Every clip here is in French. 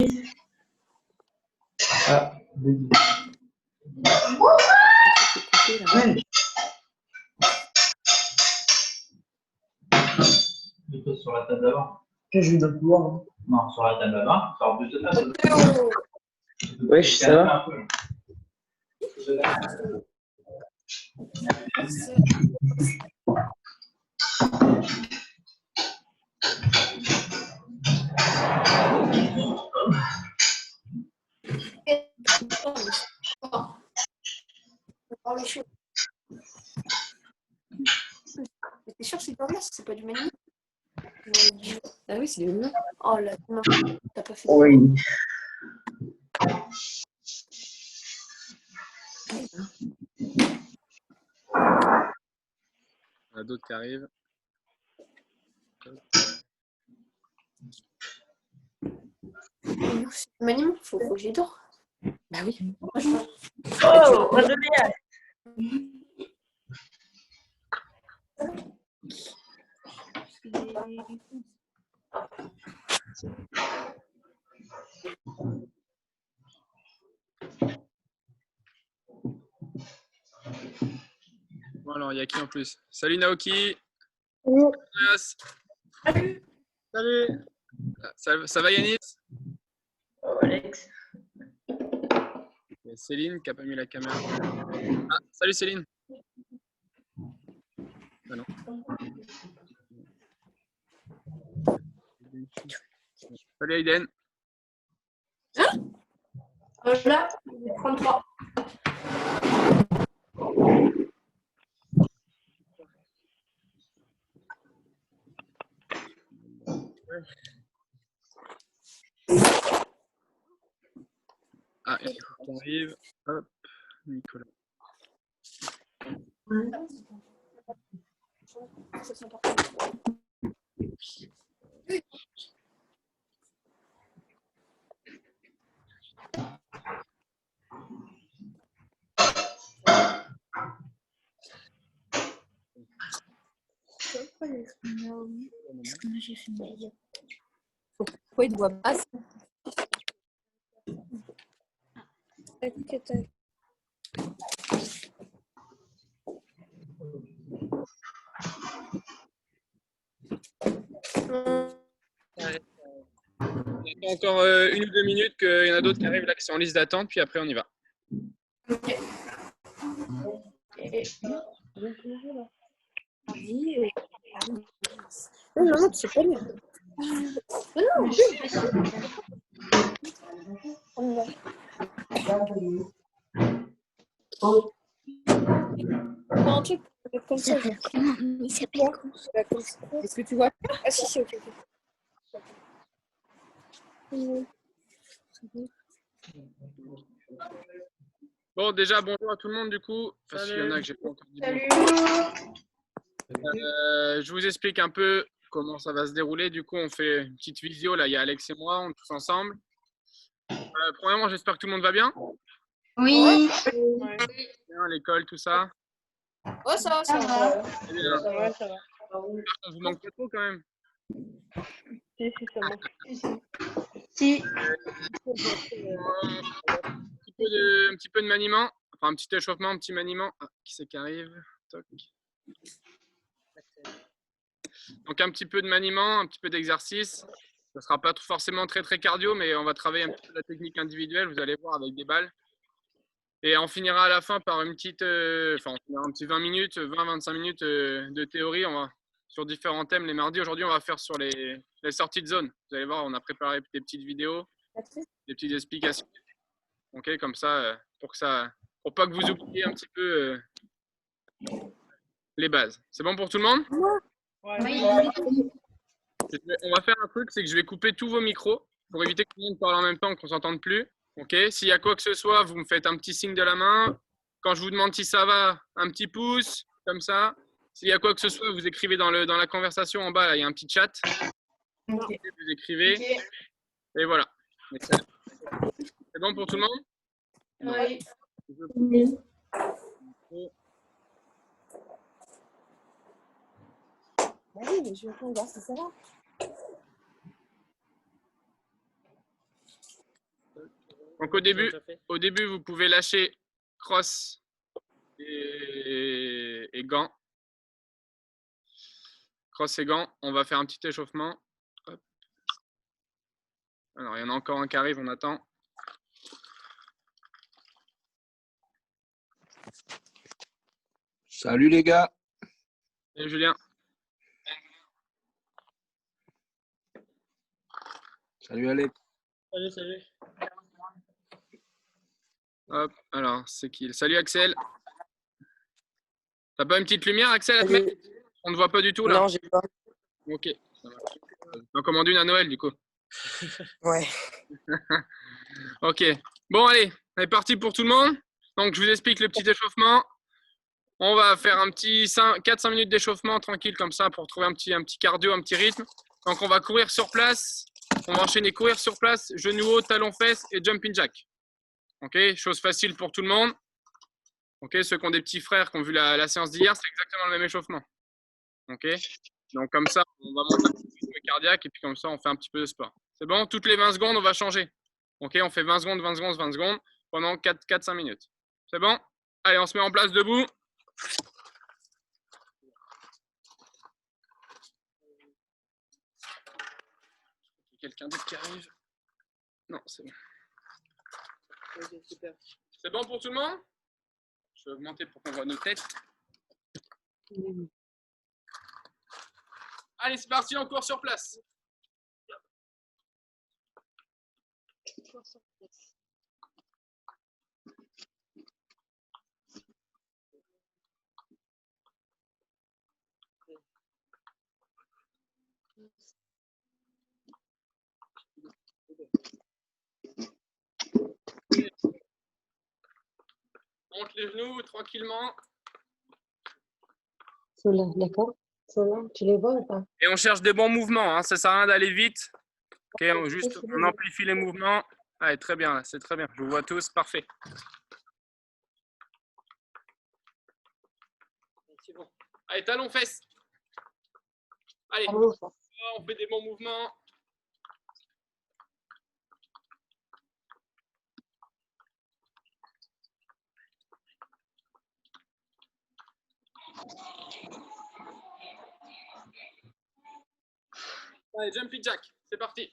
Ah, désolé. Ouais. Plutôt sur la table d'avant. Que je lui donne pouvoir. Hein. Non, sur la table d'avant. Sur plus de table. Wesh, ça va? T'es sûr que c'est pas glace, c'est pas du manime? Ah oui, c'est du manime. Oh là, non, t'as pas fait. Oui. Il y en a d'autres qui arrivent. Non, c'est du manime, faut que j'y dors. Bah oui. Oh, pas de bien. Bon, alors, il y a qui en plus? Salut Naoki. Oh. Salut. Salut. Ça va Yanis? Oh, Alex. Il y a Céline qui n'a pas mis la caméra. Ah, salut Céline. Ah non. Salut Aiden. Voilà, 33. Ah, il y a qui arrive. Hop, Nicolas. Pourquoi il ne voit pas ça? Il y a encore 1 ou 2 minutes qu'il y en a d'autres qui arrivent là qui sont en liste d'attente, puis après on y va. Ok. Non, c'est pas bien. Non, on va. Un truc comme ça. Il s'appelle comment? Est-ce que tu vois? Ah si, c'est ok. Bon, déjà, bonjour à tout le monde du coup. Parce qu'il y en a que j'ai pas encore dit. Salut. Je vous explique un peu comment ça va se dérouler. Du coup, on fait une petite visio. Là, il y a Alex et moi, on est tous ensemble. Premièrement, j'espère que tout le monde va bien. Oui. Bien, l'école, tout ça. Ouais, ça va, ça va. C'est bien. Ça va, ça va. On vous manque pas trop quand même. Si, si, ça manque. Si. Un petit peu de maniement. Enfin, un petit échauffement, un petit maniement. Ah, qui c'est qui arrive? Toc. Donc, un petit peu de maniement, un petit peu d'exercice. Ça ne sera pas forcément très très cardio, mais on va travailler un petit peu la technique individuelle, vous allez voir, avec des balles. Et on finira à la fin par une petite, on finira un petit 20 minutes, 20-25 minutes de théorie. On va sur différents thèmes les mardis. Aujourd'hui, on va faire sur les sorties de zone. Vous allez voir, on a préparé des petites vidéos, des petites explications. Ok, comme ça, pour pas que vous oubliez un petit peu les bases. C'est bon pour tout le monde? Oui. On va faire un truc, c'est que je vais couper tous vos micros pour éviter que tout le monde parle en même temps, qu'on ne s'entende plus. Ok. S'il y a quoi que ce soit, vous me faites un petit signe de la main. Quand je vous demande si ça va, un petit pouce, comme ça. S'il y a quoi que ce soit, vous écrivez dans la conversation en bas, là, il y a un petit chat. Okay. Vous écrivez. Okay. Et voilà. C'est bon pour tout le monde? Oui. Oui, mais je vais voir si ça va. Donc au début, vous pouvez lâcher crosse et gants. Crosse et gants. On va faire un petit échauffement. Hop. Alors, il y en a encore un qui arrive, on attend. Salut les gars. Salut Julien. Salut Alex. Salut. Hop, alors, c'est qui? Salut Axel. T'as pas une petite lumière, Axel, à te mettre? On ne voit pas du tout, là. Non, j'ai pas. Ok, ça marche. On en commande une à Noël, du coup. Ouais. Ok. Bon, allez, on est parti pour tout le monde. Donc, je vous explique le petit échauffement. On va faire un petit 4-5 minutes d'échauffement tranquille comme ça pour trouver un petit cardio, un petit rythme. Donc, on va courir sur place. On va enchaîner courir sur place, genoux haut, talons fesses et jumping jack. Ok, chose facile pour tout le monde. Ok, ceux qui ont des petits frères qui ont vu la séance d'hier, c'est exactement le même échauffement. Ok, donc comme ça, on va monter un petit peu le cardiaque et puis comme ça, on fait un petit peu de sport. C'est bon? Toutes les 20 secondes, on va changer. Ok, on fait 20 secondes, 20 secondes, 20 secondes pendant 4-5 minutes. C'est bon? Allez, on se met en place debout. Quelqu'un d'autre qui arrive? Non, c'est bon. C'est bon pour tout le monde? Je vais augmenter pour qu'on voit nos têtes. Allez, c'est parti, on court sur place. Monte les genoux tranquillement. Ceux-là, d'accord? Ceux-là, tu les vois ou pas? Et on cherche des bons mouvements, hein. Ça ne sert à rien d'aller vite. Ok, on amplifie les mouvements. Allez, très bien, c'est très bien. Je vous vois tous, parfait. Bon. Allez, talons fesses. Allez, on fait des bons mouvements. Allez, jumping jack, c'est parti.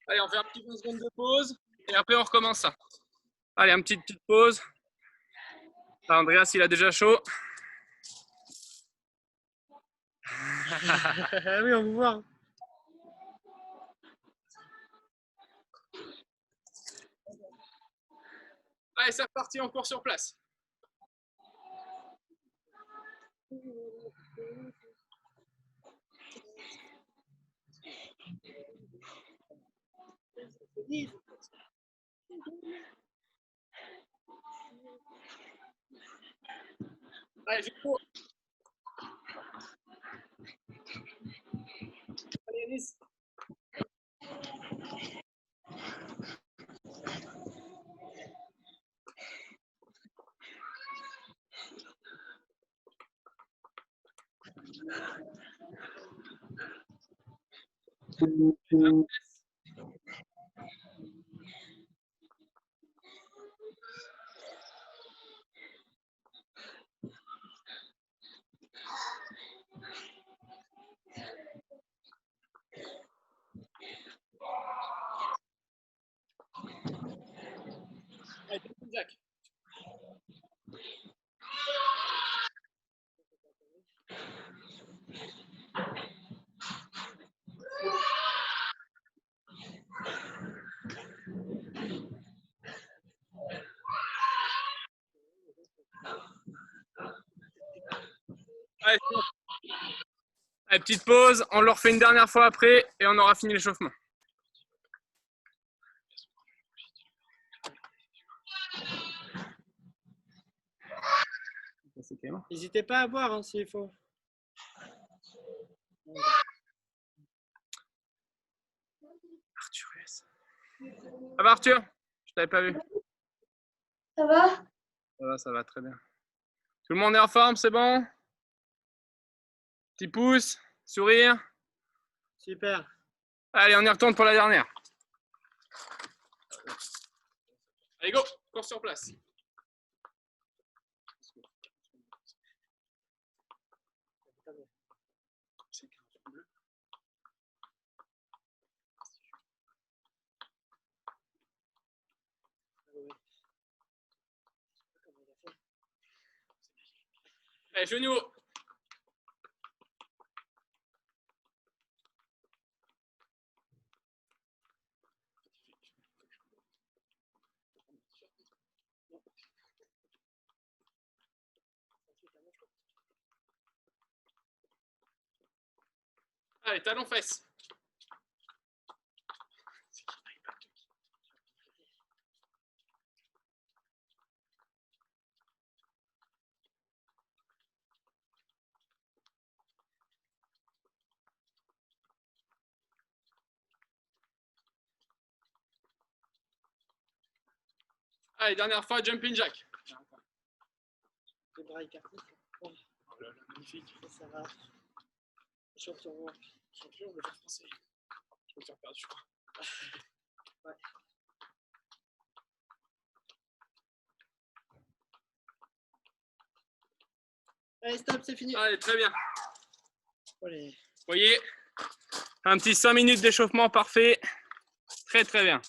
Allez, on fait un petit 20 secondes de pause et après on recommence ça. Allez, une petite pause. Ah, Andreas, il a déjà chaud. Oui, on va voir. Allez, c'est reparti, on court sur place. Allez, je cours. Allez, Alice. Allez, Jack. Allez, allez, petite pause, on le refait une dernière fois après et on aura fini l'échauffement. N'hésitez pas à boire hein, s'il faut. Arthur US. Ça va Arthur? Je t'avais pas vu. Ça va? Ça va très bien. Tout le monde est en forme, c'est bon? Petit pouce, sourire. Super. Allez, on y retourne pour la dernière. Allez, go, cours sur place. Allez, genou haut. Allez, talons fesses. Allez, dernière fois, jumping jack. Les bras écartés. Oh, magnifique. Ça va. Champion de français. Je vais me faire perdre, je crois. Ouais. Allez, stop, c'est fini. Allez, très bien. Allez. Vous voyez, un petit 5 minutes d'échauffement parfait. Très, très bien.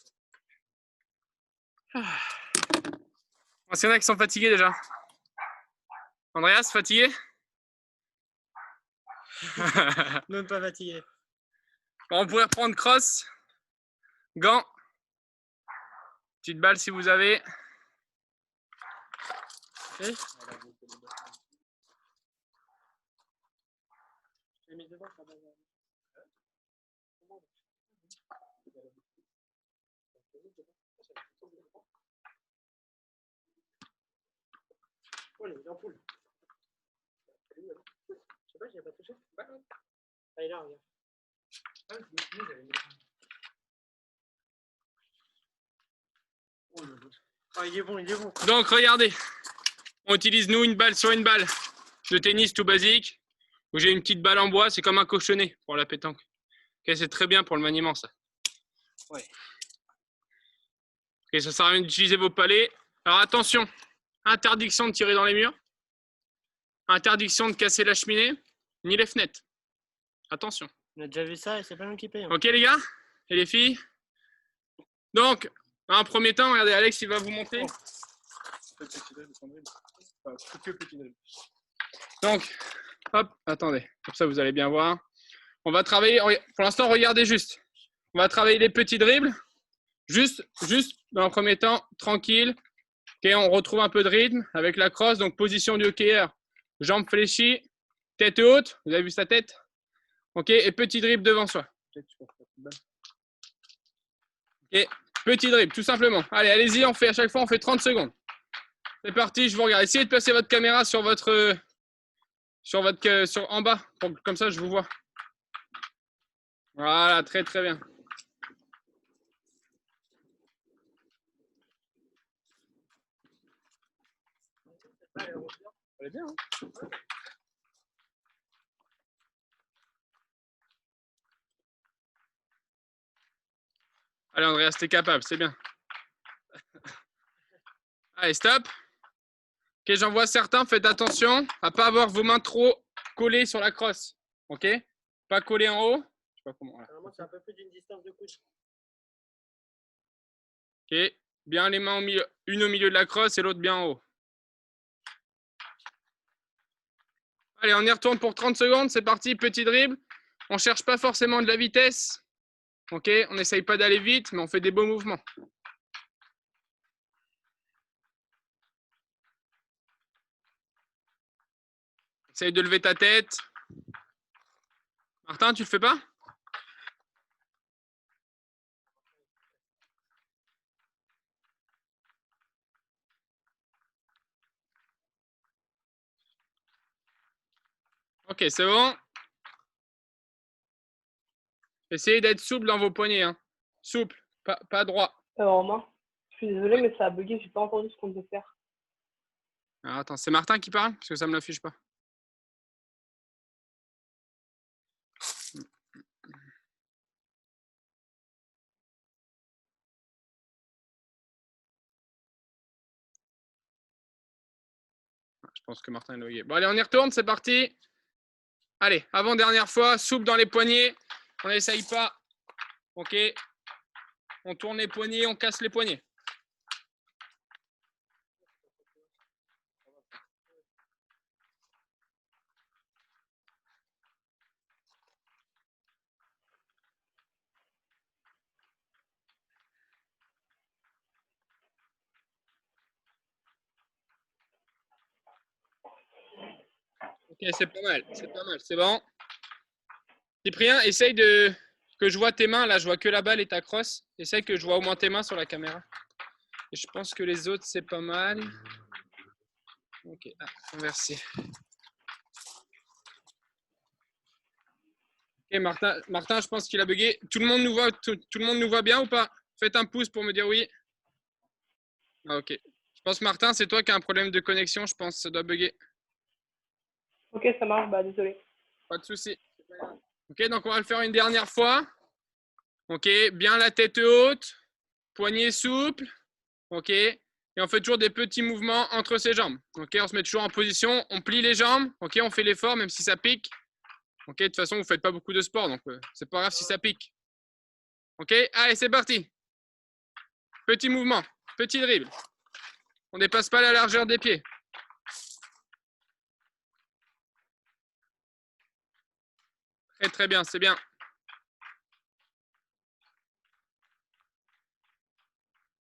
Est-ce qu'il y en a qui sont fatigués déjà? Andreas, fatigué? Même pas fatigué. Bon, on pourrait reprendre crosse, gants, petite balle si vous avez. Okay. Je l'ai mis devant, ça va. Oh, il est en poule. Je sais pas, j'avais pas touché. Ah, il est là, regarde. Ah, il est bon, il est bon. Donc, regardez, on utilise nous une balle sur une balle de tennis tout basique. Où j'ai une petite balle en bois, c'est comme un cochonnet pour la pétanque. Okay, c'est très bien pour le maniement, ça. Ouais. Okay, ça sert à rien d'utiliser vos palets. Alors attention, interdiction de tirer dans les murs, interdiction de casser la cheminée, ni les fenêtres. Attention. On a déjà vu ça et c'est pas nous qui payons. Ok les gars et les filles. Donc, en premier temps, regardez, Alex, il va vous montrer. Donc, hop, attendez, comme ça vous allez bien voir. On va travailler, pour l'instant, regardez juste. On va travailler les petits dribbles. Juste dans le premier temps, tranquille. Okay, on retrouve un peu de rythme avec la crosse. Donc, position du hockeyeur, jambes fléchies, tête haute. Vous avez vu sa tête? Ok, et petit dribble devant soi. Ok, petit dribble, tout simplement. Allez, allez-y, on fait à chaque fois, on fait 30 secondes. C'est parti, je vous regarde. Essayez de placer votre caméra sur en bas, comme ça je vous vois. Voilà, très très bien. Elle est bien, hein? Allez Andreas, t'es capable, c'est bien. Allez, stop. Ok, j'en vois certains, faites attention à ne pas avoir vos mains trop collées sur la crosse. Ok? Pas collées en haut. Je sais pas comment. Voilà. Normalement, c'est un peu plus d'une distance de coude. Ok, bien les mains au milieu, une au milieu de la crosse et l'autre bien en haut. Allez, on y retourne pour 30 secondes, c'est parti, petit dribble. On ne cherche pas forcément de la vitesse. Ok, on n'essaye pas d'aller vite, mais on fait des beaux mouvements. Essaye de lever ta tête. Martin, tu le fais pas? Ok, c'est bon. Essayez d'être souple dans vos poignets. Hein. souple, pas droit. Romain, je suis désolé, mais ça a bugué, j'ai pas entendu ce qu'on devait faire. Alors, attends, c'est Martin qui parle? Parce que ça me l'affiche pas. Je pense que Martin est logué. Bon, allez, on y retourne, c'est parti. Allez, avant-dernière fois, souple dans les poignets. On n'essaye pas. OK. On tourne les poignets, on casse les poignets. OK, c'est pas mal, c'est bon. Cyprien, essaye que je vois tes mains. Là, je vois que la balle et ta crosse. Essaye que je vois au moins tes mains sur la caméra. Et je pense que les autres, c'est pas mal. OK, inversé. OK, Martin, je pense qu'il a bugué. Tout le monde nous voit bien ou pas? Faites un pouce pour me dire oui. Ah, OK. Je pense, Martin, c'est toi qui as un problème de connexion. Je pense que ça doit bugger. Ok, ça marche, bah désolé. Pas de souci. OK, donc on va le faire une dernière fois. OK, bien la tête haute, poignet souple. OK, et on fait toujours des petits mouvements entre ses jambes. OK, on se met toujours en position, on plie les jambes. OK, on fait l'effort même si ça pique. OK, de toute façon, vous ne faites pas beaucoup de sport, donc c'est pas grave si ça pique. OK, allez, c'est parti. Petit mouvement, petit dribble. On ne dépasse pas la largeur des pieds. Très, très bien, c'est bien.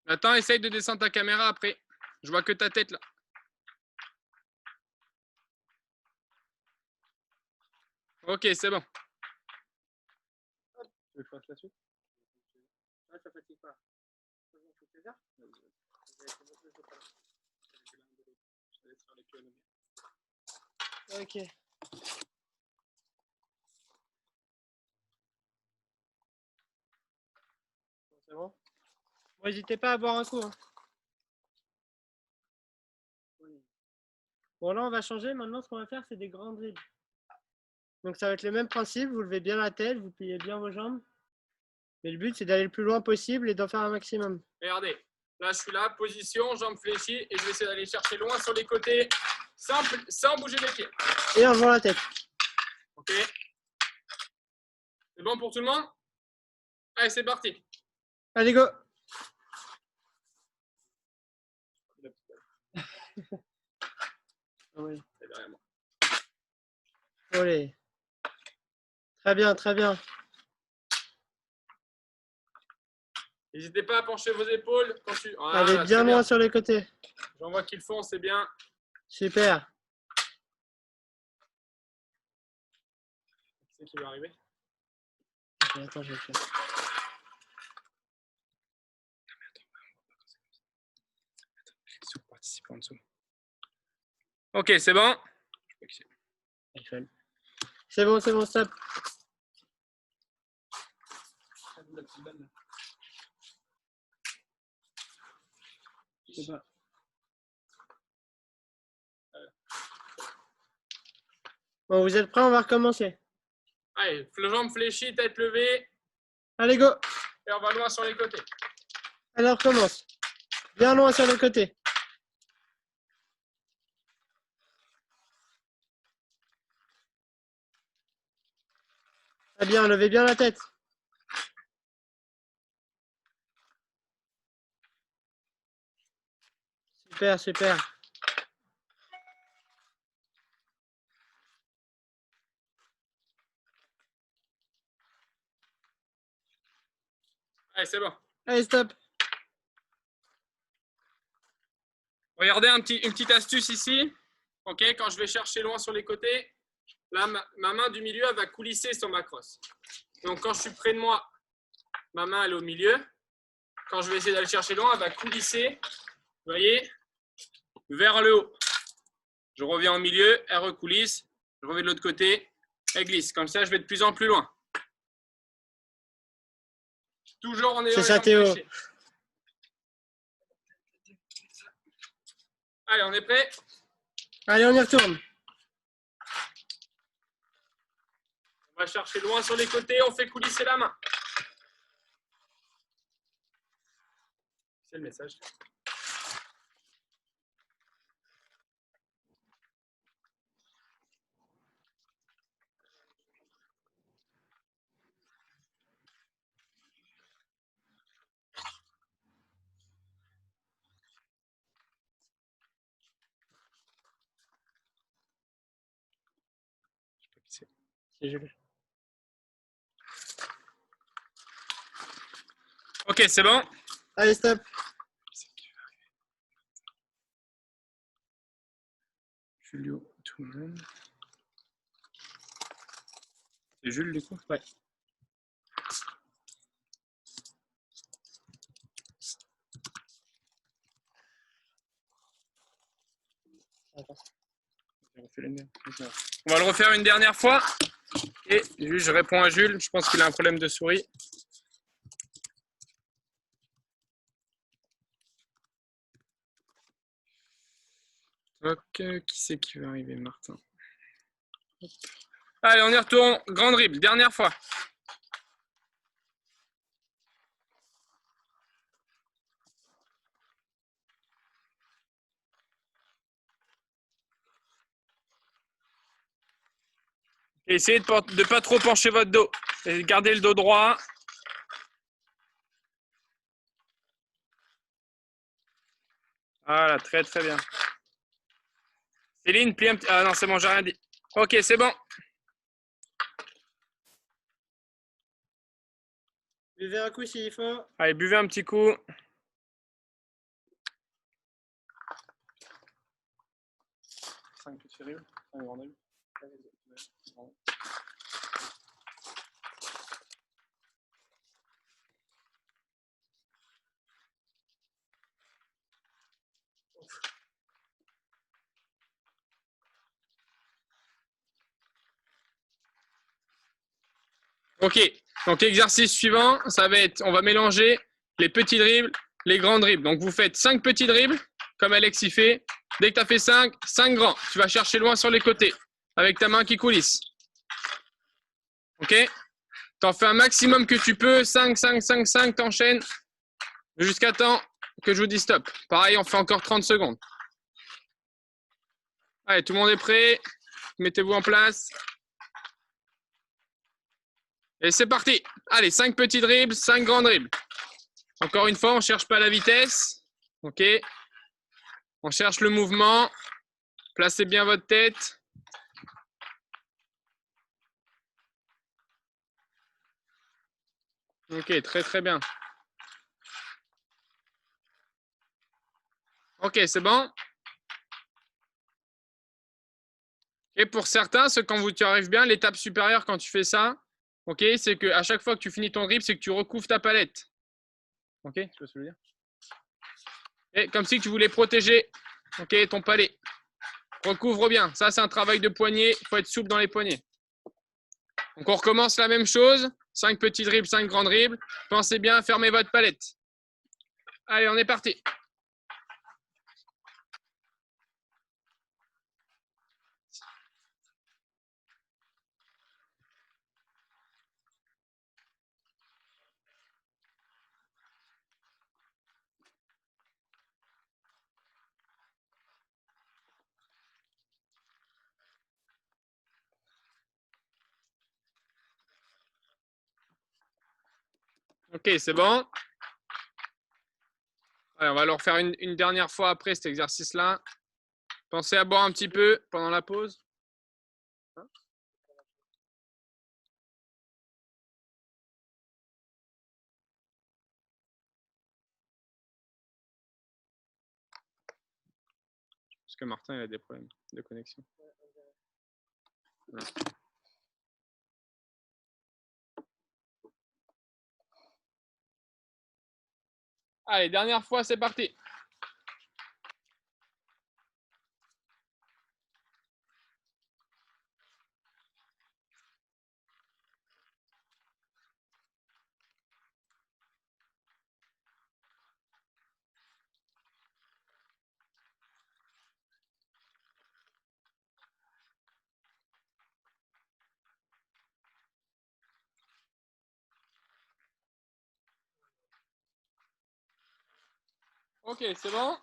Attends, essaye de descendre ta caméra après. Je vois que ta tête là. OK, c'est bon. Tu veux que je fasse la suite? Ouais, ça fatigue pas. Ok. C'est bon? Bon, n'hésitez pas à boire un coup. Hein. Bon, là, on va changer. Maintenant, ce qu'on va faire, c'est des grands dribbles. Donc, ça va être le même principe. Vous levez bien la tête, vous pliez bien vos jambes. Mais le but, c'est d'aller le plus loin possible et d'en faire un maximum. Regardez, là, je suis là, position, jambes fléchies, et je vais essayer d'aller chercher loin sur les côtés, sans bouger les pieds. Et en levant la tête. OK? C'est bon pour tout le monde? Allez, c'est parti. Allez, go! Oui. Allez. Très bien, très bien. N'hésitez pas à pencher vos épaules quand tu. Voilà, Allez bien loin sur les côtés. J'en vois qu'ils le font, c'est bien. Super. C'est qui va arriver? Okay, attends, je vais le faire. En dessous. OK, c'est bon. C'est bon, stop. Je sais pas. Bon, vous êtes prêts? On va recommencer. Allez, jambes fléchies, tête levée. Allez, go! Et on va loin sur les côtés. Allez, on recommence. Bien loin sur les côtés. Très bien, levez bien la tête. Super, super. Allez, c'est bon. Allez, stop. Regardez une petite astuce ici. OK, quand je vais chercher loin sur les côtés, là, ma main du milieu, elle va coulisser sur ma crosse. Donc, quand je suis près de moi, ma main, elle est au milieu. Quand je vais essayer d'aller chercher loin, elle va coulisser, vous voyez, vers le haut. Je reviens au milieu, elle recoulisse. Je reviens de l'autre côté, elle glisse. Comme ça, je vais de plus en plus loin. Toujours en ayant C'est les ça, jambes Théo. fléchies. Allez, on est prêt? Allez, on y retourne. On va chercher loin sur les côtés, on fait coulisser la main. C'est le message. C'est Jules. Ok, c'est bon. Allez, stop. Julio, tout le monde. C'est Jules, du coup? Ouais. On va le refaire une dernière fois. Et je réponds à Jules. Je pense qu'il a un problème de souris. Ok, qui c'est qui va arriver, Martin? Hop. Allez, on y retourne. Grand dribble, dernière fois. Et essayez de ne pas trop pencher votre dos. Et gardez le dos droit. Voilà, très très bien. Céline, plie un petit... Ah non, c'est bon, j'ai rien dit. Ok, c'est bon. Buvez un coup s'il faut. Allez, buvez un petit coup. Ok, donc exercice suivant, ça va être, on va mélanger les petits dribbles, les grands dribbles. Donc vous faites 5 petits dribbles, comme Alex y fait. Dès que tu as fait 5, 5 grands. Tu vas chercher loin sur les côtés, avec ta main qui coulisse. Ok? T'en fais un maximum que tu peux, 5, 5, 5, 5, t'enchaînes, jusqu'à temps que je vous dise stop. Pareil, on fait encore 30 secondes. Allez, tout le monde est prêt? Mettez-vous en place. Et c'est parti. Allez, 5 petits dribbles, 5 grands dribbles. Encore une fois, on ne cherche pas la vitesse. Ok. On cherche le mouvement. Placez bien votre tête. Ok, très très bien. Ok, c'est bon. Et pour certains, quand tu arrives bien, l'étape supérieure quand tu fais ça, ok, c'est qu'à chaque fois que tu finis ton dribble, c'est que tu recouvres ta palette. Ok, tu vois ce que je veux dire? Et comme si tu voulais protéger, ok, ton palais. Recouvre bien. Ça, c'est un travail de poignet. Il faut être souple dans les poignets. Donc, on recommence la même chose. 5 petits dribbles, 5 grands dribbles. Pensez bien à fermer votre palette. Allez, on est parti. Ok, c'est bon. Allez, on va le refaire une dernière fois après cet exercice-là. Pensez à boire un petit peu pendant la pause. Parce que Martin, il a des problèmes de connexion. Ouais. Allez, dernière fois, c'est parti. Ok, c'est bon?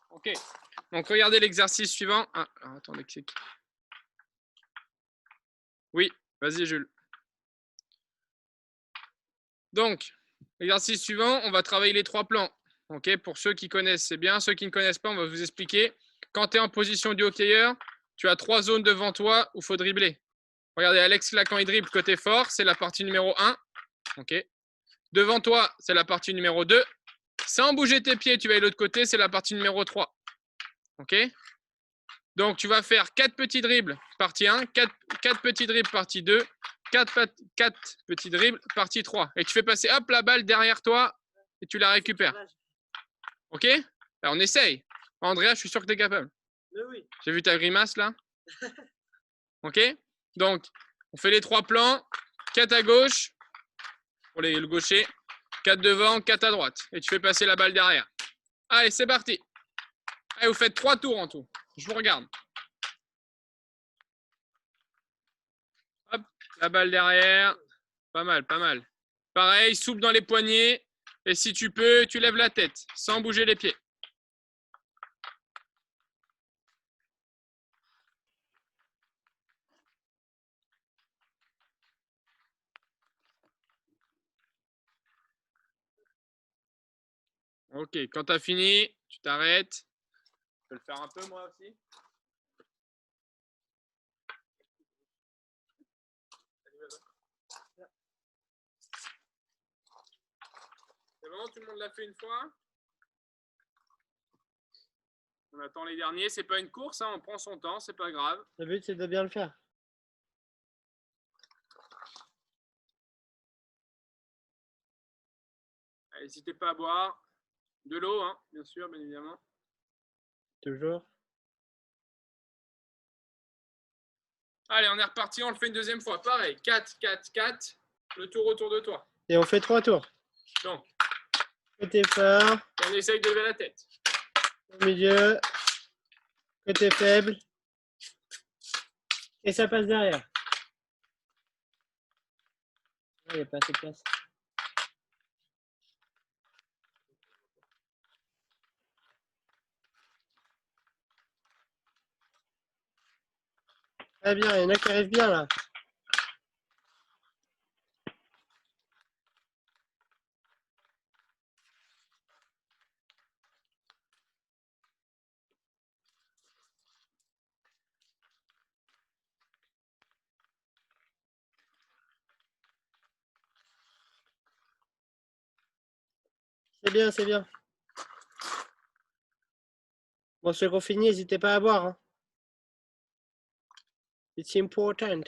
Ok, donc regardez l'exercice suivant. Ah, alors, attendez, c'est qui? Oui, vas-y Jules. Donc, l'exercice suivant, on va travailler les 3 plans. Ok, pour ceux qui connaissent, c'est bien. Ceux qui ne connaissent pas, on va vous expliquer. Quand tu es en position du hockeyeur, tu as 3 zones devant toi où il faut dribbler. Regardez, Alex là, quand il dribble côté fort, c'est la partie numéro 1. Ok. Devant toi, c'est la partie numéro 2. Sans bouger tes pieds, tu vas de l'autre côté, c'est la partie numéro 3. Ok. Donc, tu vas faire 4 petits dribbles, partie 1, 4 petits dribbles, partie 2, 4 petits dribbles, partie 3. Et tu fais passer hop la balle derrière toi et tu la récupères. Ok? Alors, on essaye. Andrea, je suis sûr que tu es capable. Oui. J'ai vu ta grimace là. Ok? Donc, on fait les 3 plans. 4 à gauche pour le gaucher, 4 devant, 4 à droite. Et tu fais passer la balle derrière. Allez, c'est parti. Allez, vous faites 3 tours en tout. Je vous regarde. Hop, la balle derrière. Pas mal, pas mal. Pareil, souple dans les poignets. Et si tu peux, tu lèves la tête sans bouger les pieds. Ok, quand tu as fini, tu t'arrêtes. Je peux le faire un peu moi aussi. C'est bon, tout le monde l'a fait une fois? On attend les derniers, c'est pas une course, hein, on prend son temps, c'est pas grave. Le but, c'est de bien le faire. N'hésitez pas à boire de l'eau, hein, bien sûr, bien évidemment. Toujours. Allez, on est reparti, on le fait une deuxième fois. Pareil, 4, 4, 4, le tour autour de toi. Et on fait 3 tours. Donc, Côté fort, on essaye de lever la tête. au milieu, côté faible. Et ça passe derrière. Il n'y a pas assez de place. Très bien, il y en a qui arrivent bien là. C'est bien, c'est bien. Bon, ceux qui ont fini, n'hésitez pas à boire. Hein. It's important.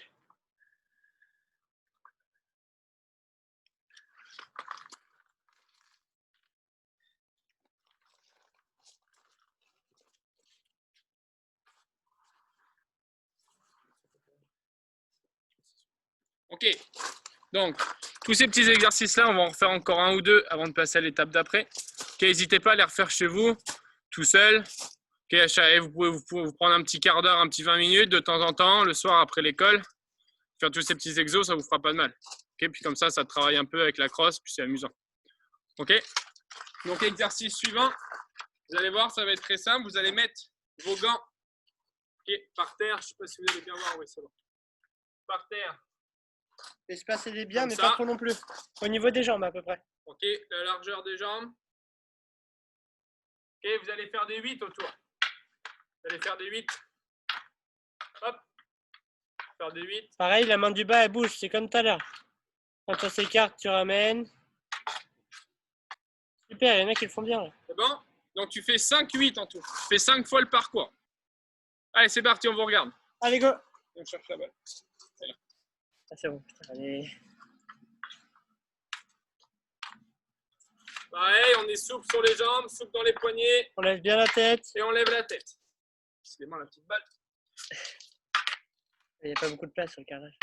Ok, donc tous ces petits exercices-là, on va en refaire encore un ou deux avant de passer à l'étape d'après. Ok, n'hésitez pas à les refaire chez vous, tout seul. Okay, vous pouvez vous prendre un petit quart d'heure, un petit 20 minutes de temps en temps, le soir après l'école. Faire tous ces petits exos, ça ne vous fera pas de mal. Okay, puis comme ça travaille un peu avec la crosse, puis c'est amusant. Ok. Donc exercice suivant, vous allez voir, ça va être très simple. Vous allez mettre vos gants par terre. Je ne sais pas si vous allez bien voir, oui c'est bon. Par terre. L'espace est bien, Comme mais ça. pas trop non plus. Au niveau des jambes à peu près. Ok, la largeur des jambes. Ok, vous allez faire des 8 autour. Vous allez faire des 8. Hop. Faire des 8. Pareil, la main du bas, elle bouge. C'est comme tout à l'heure. Quand on s'écarte, tu ramènes. Super, il y en a qui le font bien. Là. C'est bon? Donc tu fais 5-8 en tout. Tu fais 5 fois le parcours. Allez, c'est parti, on vous regarde. Allez, go. On cherche la balle. Ah, c'est bon. Putain, allez. Pareil, on est souple sur les jambes, souple dans les poignets. On lève bien la tête. Et on lève la tête. Décidément, la petite balle. Il n'y a pas beaucoup de place sur le carrelage.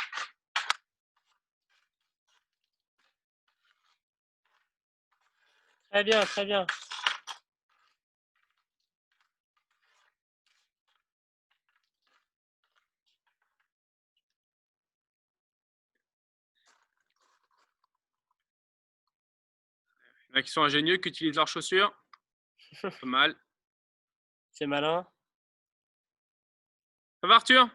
Très bien, très bien. Il y en a qui sont ingénieux, qui utilisent leurs chaussures. Pas mal. C'est malin. Ça va, Arthur?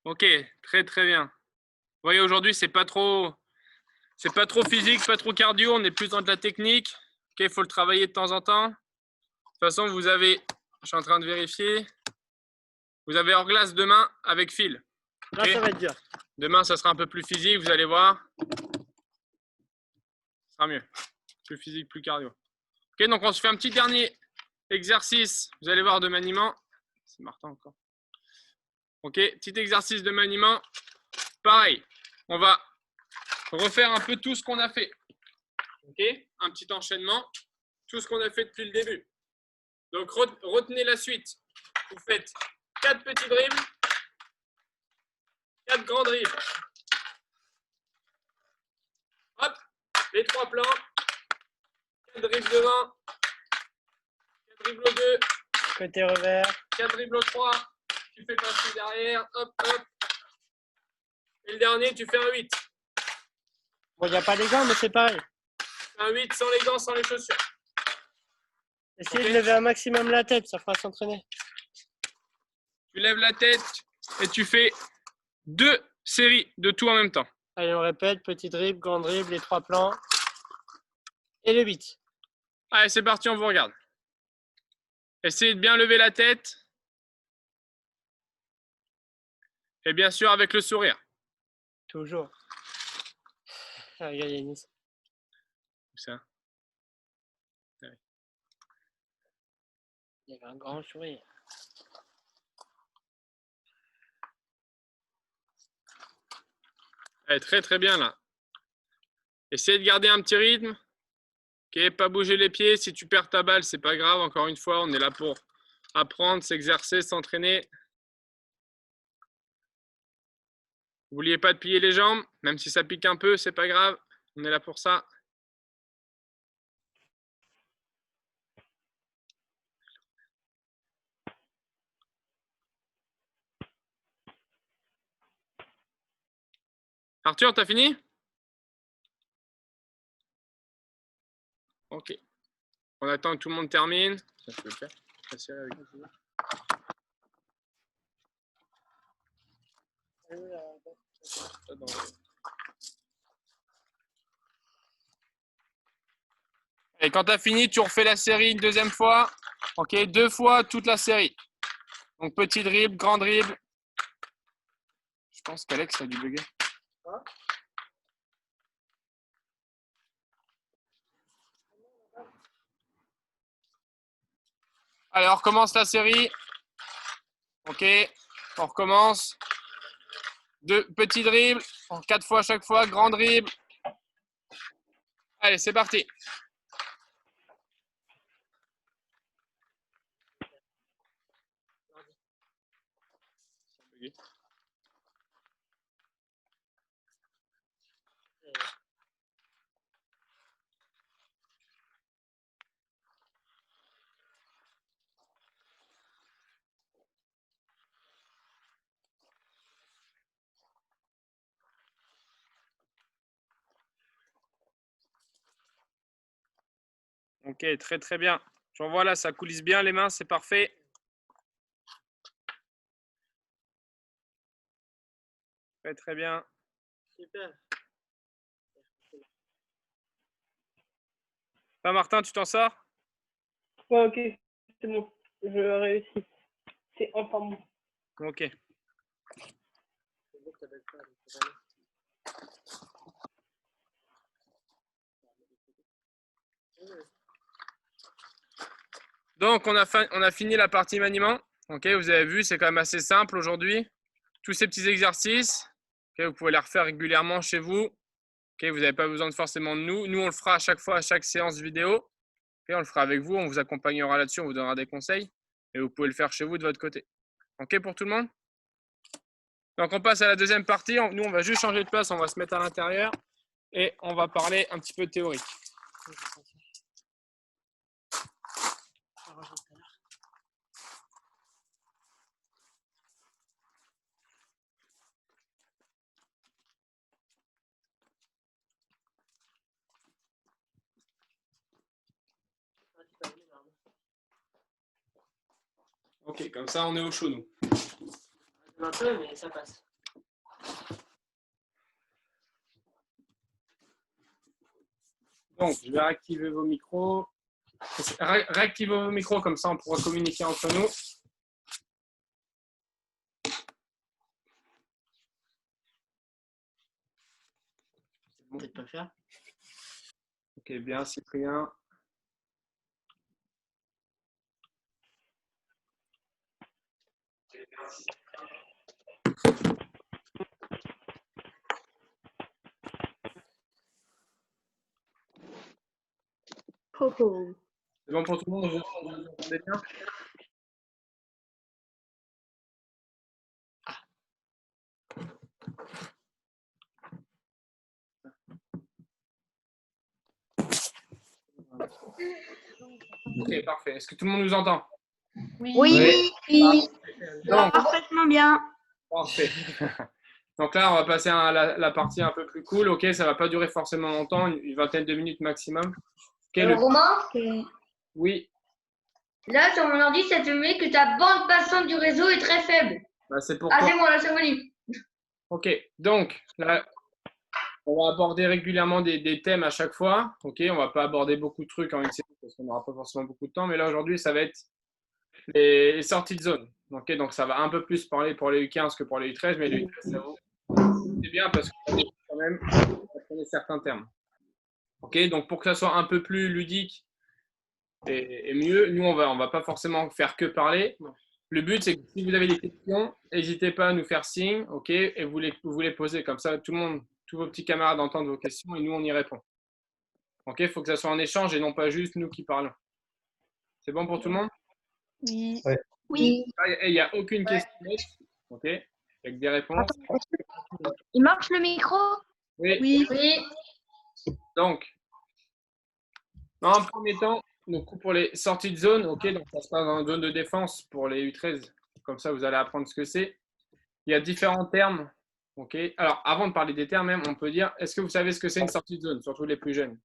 Ok, très très bien. Vous voyez, aujourd'hui, c'est pas trop physique, pas trop cardio. On est plus dans de la technique. Ok, il faut le travailler de temps en temps. De toute façon, vous avez, je suis en train de vérifier, vous avez hors glace demain avec fil. Là, Ok. ça va être dur. Demain, ça sera un peu plus physique, vous allez voir. Ce sera mieux. Plus physique, plus cardio. Ok, donc on se fait un petit dernier exercice. Vous allez voir de maniement. C'est Martin encore. Ok, petit exercice de maniement. Pareil, on va refaire un peu tout ce qu'on a fait. Ok, un petit enchaînement. Tout ce qu'on a fait depuis le début. Donc, retenez la suite. Vous faites 4 petits dribbles, 4 grands dribbles. Hop, les 3 plans. 4 dribbles devant, 4 dribbles au 2, Côté revers. 4 dribbles au 3. Tu fais passer derrière. Hop, hop. Et le dernier, tu fais un 8. Bon, il n'y a pas les gants, mais c'est pareil. Un 8 sans les gants, sans les chaussures. Essayez Ok. de lever un maximum la tête, ça fera s'entraîner. Tu lèves la tête et tu fais 2 séries de tout en même temps. Allez, on répète. Petit dribble, grand dribble, les 3 plans. Et le 8. Allez, c'est parti, on vous regarde. Essayez de bien lever la tête. Et bien sûr, avec le sourire. Toujours. Ah, regarde Yanis. Où ça? Il y avait un grand sourire. Allez, très très bien là. Essayez de garder un petit rythme. Ok, pas bouger les pieds. Si tu perds ta balle, c'est pas grave. Encore une fois, on est là pour apprendre, s'exercer, s'entraîner. N'oubliez pas de plier les jambes, même si ça pique un peu, c'est pas grave. On est là pour ça. Arthur, t'as fini? Ok. On attend que tout le monde termine. Ça, je peux le faire. Très serré avec vous. Et quand tu as fini, tu refais la série une deuxième fois. Ok, 2 fois toute la série. Donc petit dribble, grand dribble. Je pense qu'Alex a dû bugger. Allez, on recommence la série. Ok, on recommence. 2 petits dribbles, 4 fois à chaque fois, grand dribble. Allez, c'est parti. Ok, très très bien. J'en vois là, ça coulisse bien les mains, c'est parfait. Très très bien. Super. Pas Martin, tu t'en sors? Ouais, ok, c'est bon. Je réussis. C'est enfin bon. Ok. Donc, on a fini la partie maniement. Ok, vous avez vu, c'est quand même assez simple aujourd'hui. Tous ces petits exercices, okay, vous pouvez les refaire régulièrement chez vous. Okay, vous n'avez pas besoin forcément de nous. Nous, on le fera à chaque fois, à chaque séance vidéo. Okay, on le fera avec vous, on vous accompagnera là-dessus, on vous donnera des conseils et vous pouvez le faire chez vous de votre côté. OK pour tout le monde? Donc, on passe à la deuxième partie. Nous, on va juste changer de place, on va se mettre à l'intérieur et on va parler un petit peu théorique. Ok, comme ça, on est au chaud, nous. Un peu, mais ça passe. Donc, je vais réactiver vos micros. Réactivez vos micros, comme ça, on pourra communiquer entre nous. C'est bon, peut-être pas le faire. Ok, bien, Cyprien. Coco. C'est bon pour tout le monde? Vous entendez bien? Ok, parfait. Est-ce que tout le monde nous entend? Oui. Donc, Parfaitement bien. parfait. Donc là, on va passer à la partie un peu plus cool. Ok, ça ne va pas durer forcément longtemps, une vingtaine de minutes maximum. Romain, Oui, là sur mon ordi, ça te met que ta bande passante du réseau est très faible. bah, c'est pour Ah, toi. c'est moi, là, c'est moi. Ok, donc là, on va aborder régulièrement des thèmes à chaque fois. Ok, on ne va pas aborder beaucoup de trucs en une série parce qu'on n'aura pas forcément beaucoup de temps. Mais là, aujourd'hui, ça va être les sorties de zone. Ok, donc ça va un peu plus parler pour les U15 que pour les U13, mais les U13, ça vaut. C'est bien parce qu'on est quand même apprenez certains termes. Ok, donc pour que ça soit un peu plus ludique et mieux, nous, on va pas forcément faire que parler. Le but, c'est que si vous avez des questions, n'hésitez pas à nous faire signe, ok, et vous les posez. Comme ça, tout le monde, tous vos petits camarades entendent vos questions et nous, on y répond. Ok, il faut que ça soit un échange et non pas juste nous qui parlons. C'est bon pour tout le monde? Oui. Ouais. Oui. Il n'y a aucune question. Ok, avec des réponses. Il marche le micro? Oui. Oui. Donc, dans un premier temps, donc pour les sorties de zone, ok, donc ça se passe dans une zone de défense pour les U13. Comme ça, vous allez apprendre ce que c'est. Il y a différents termes. Ok. Alors, avant de parler des termes, même, on peut dire, est-ce que vous savez ce que c'est une sortie de zone, surtout les plus jeunes?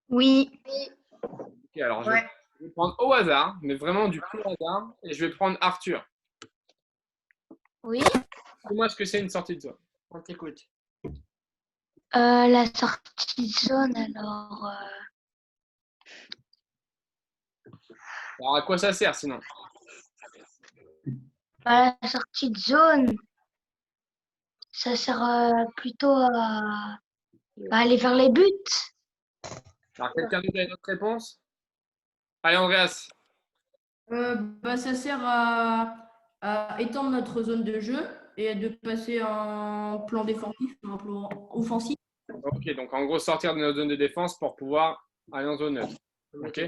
Oui. Ok, alors je vais prendre au hasard, mais vraiment du pur hasard, et je vais prendre Arthur. Oui. Dis-moi ce que c'est une sortie de zone. On t'écoute. La sortie de zone, alors. Alors, à quoi ça sert sinon? La sortie de zone, ça sert plutôt à aller vers les buts. Alors, quelqu'un d'autre a une autre réponse? Allez, Andreas. Ça sert à étendre notre zone de jeu et de passer en plan défensif, en plan offensif. Ok, donc en gros, sortir de notre zone de défense pour pouvoir aller en zone neutre. Ok.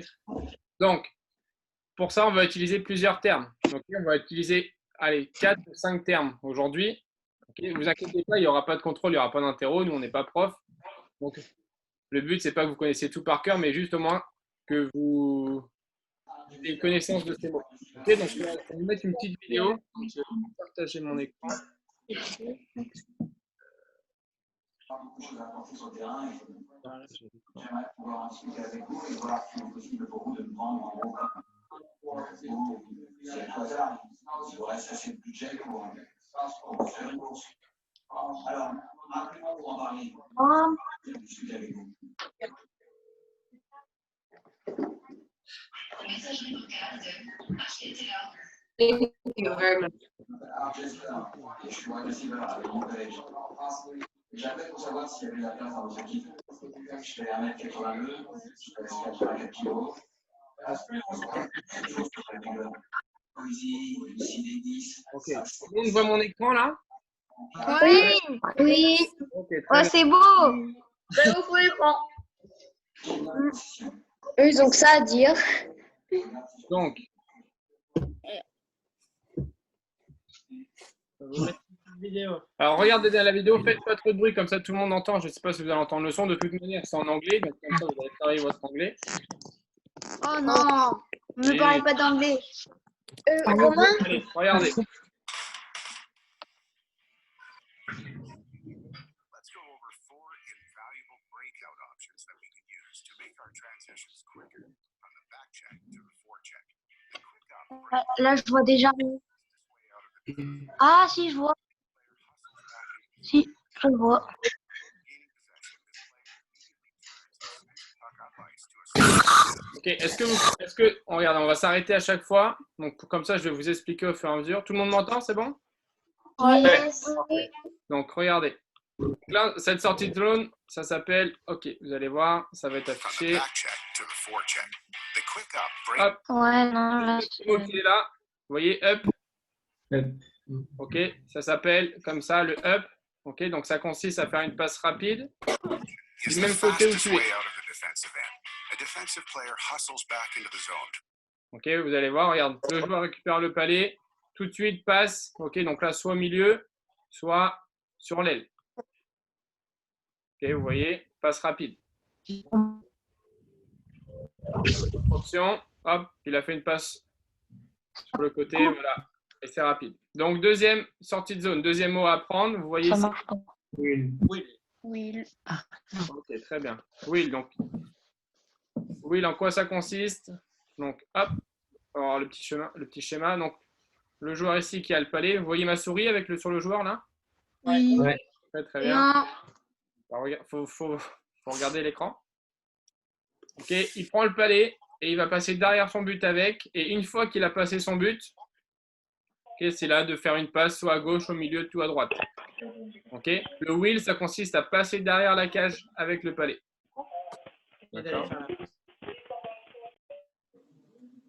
Donc, pour ça, on va utiliser plusieurs termes. Donc, on va utiliser, allez, 4 ou 5 termes aujourd'hui. Okay, ne vous inquiétez pas, il n'y aura pas de contrôle, il n'y aura pas d'interro. Nous, on n'est pas prof. Donc, le but, c'est pas que vous connaissiez tout par cœur, mais juste au moins que vous ayez une connaissance de ces mots. Ok, donc, je vais vous mettre une petite vidéo. Je vais partager mon écran. Beaucoup de choses à apporter sur le terrain et j'aimerais pouvoir en discuter avec vous et voir si c'est possible pour vous de me prendre en gros c'est le hasard, il vous reste assez de budget pour faire une course. Alors, rappelez-moi pour en parler, je vais discuter avec vous. Messagerie vocale de HTTL. Thank you very much. Alors, j'espère, et je suis moins possible avec mon collège. J'appelle pour savoir s'il y avait de la place dans vos équipes. Je fais 1m82, je pèse 84 kg. Poésie, Lucide et 10. Ok. Tout le monde voit mon écran là? Oui. Ok, Oh, c'est beau. Très beau pour l'écran. Eux, ils ont que ça à dire. Donc, Vous mettez une vidéo. alors regardez bien la vidéo, faites pas trop de bruit, comme ça tout le monde entend. Je ne sais pas si vous allez entendre le son. De toute manière, c'est en anglais, donc comme ça vous allez travailler votre anglais. Oh non, ne me parlez pas d'anglais. Romain, Allez, regardez. Let's go over 4 invaluable breakout options that we can use to make our transitions quicker from the back check to the forecheck. The quick up Là, je vois déjà rien. Ah, si, je vois. Si, je le vois. Ok, regarde, on va s'arrêter à chaque fois. Donc comme ça, je vais vous expliquer au fur et à mesure. Tout le monde m'entend, c'est bon? yes. Donc regardez. Donc là, cette sortie de zone, ça s'appelle. Ok, vous allez voir, ça va être affiché. Hop. Ouais, non, là. Le mot qui est là, vous voyez, up. Ok, ça s'appelle comme ça le up. Ok, donc ça consiste à faire une passe rapide du même côté où tu es. Ok, vous allez voir, regarde, le joueur récupère le palais, tout de suite passe. Ok, donc là, soit au milieu, soit sur l'aile. Ok, vous voyez, passe rapide. Option, hop, il a fait une passe sur le côté, voilà, et c'est rapide. Donc, deuxième sortie de zone, deuxième mot à apprendre, vous voyez ici. Will. Ok, très bien. Will, donc, Will, en quoi ça consiste? Donc, hop, on va voir le petit schéma. Donc, le joueur ici qui a le palais, vous voyez ma souris sur le joueur là? Oui. Ouais. Très, très bien. Non. Alors, faut regarder l'écran. Ok, il prend le palais et il va passer derrière son but avec. Et une fois qu'il a passé son but, okay, c'est là de faire une passe soit à gauche, au milieu, tout à droite. Ok, le wheel, ça consiste à passer derrière la cage avec le palais. D'accord.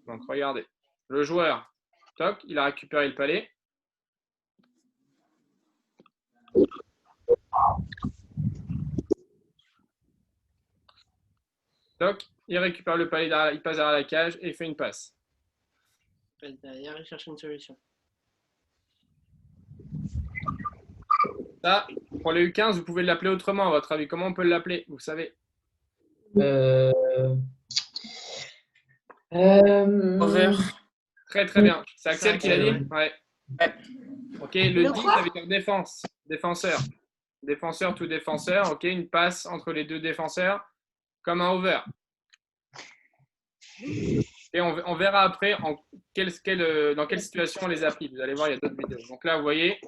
Donc regardez, le joueur, toc, il a récupéré le palais. Toc, il récupère le palais, il passe derrière la cage et il fait une passe. Derrière, il cherche une solution. Ça, pour les U15, vous pouvez l'appeler autrement, à votre avis. Comment on peut l'appeler, vous savez? Over. Très, très bien. C'est Axel qui l'a dit? Ouais. Ok, le 10, ça veut dire défense. Défenseur. Défenseur to défenseur. Ok, une passe entre les deux défenseurs, comme un over. Et on verra après dans quelle situation on les applique. Vous allez voir, il y a d'autres vidéos. Donc là, vous voyez,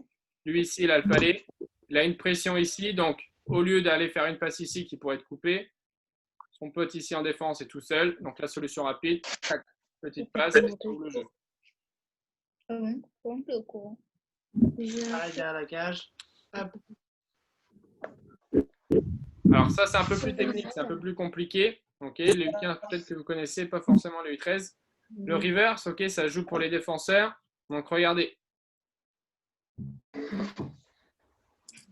lui ici, il a le palais. Il a une pression ici. Donc, au lieu d'aller faire une passe ici qui pourrait être coupée, son pote ici en défense est tout seul. Donc, la solution rapide, tac, petite passe, et c'est tout le jeu. Pareil derrière la cage. Hop. Alors ça, c'est un peu plus technique, c'est un peu plus compliqué. Ok, les U15, peut-être que vous connaissez, pas forcément les U13. Le reverse, ok, ça joue pour les défenseurs. Donc regardez.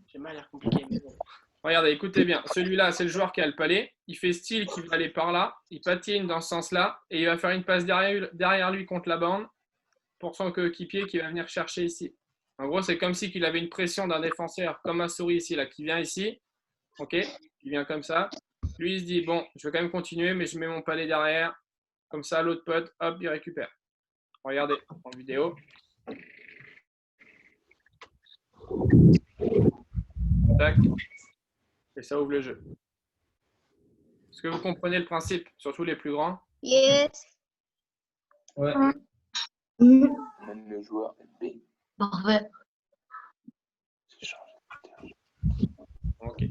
J'ai l'air compliqué, mais bon. Regardez, écoutez bien. Celui-là, c'est le joueur qui a le palais. Il fait style qu'il va aller par là. Il patine dans ce sens-là. Et il va faire une passe derrière lui contre la bande pour son coéquipier qui va venir chercher ici. En gros, c'est comme si qu'il avait une pression d'un défenseur, comme ma souris ici, là, qui vient ici. Ok, il vient comme ça. Lui, il se dit, bon, je vais quand même continuer, mais je mets mon palais derrière. Comme ça, l'autre pote, hop, il récupère. Regardez en vidéo. Tac. Et ça ouvre le jeu. Est-ce que vous comprenez le principe, surtout les plus grands? Yes. Ouais. Même le joueur B. Parfait. Ok.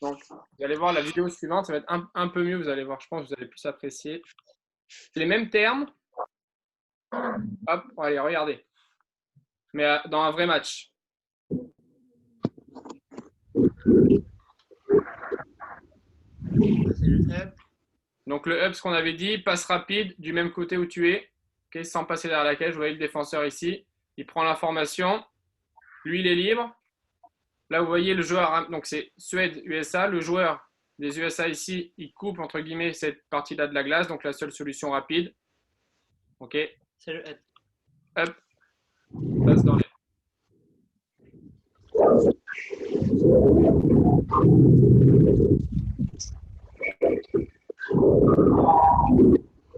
Donc, vous allez voir la vidéo suivante, ça va être un peu mieux, vous allez voir, je pense que vous allez plus apprécier. C'est les mêmes termes. Hop, allez, regardez. Mais dans un vrai match. C'est le up. Donc le up, ce qu'on avait dit, passe rapide du même côté où tu es, okay, sans passer derrière la cage. Vous voyez le défenseur ici, il prend l'information, lui il est libre. Là vous voyez le joueur, donc c'est Suède-USA, le joueur des USA ici, il coupe entre guillemets cette partie-là de la glace, donc la seule solution rapide. Ok. C'est le head. Hop. Passe dans les.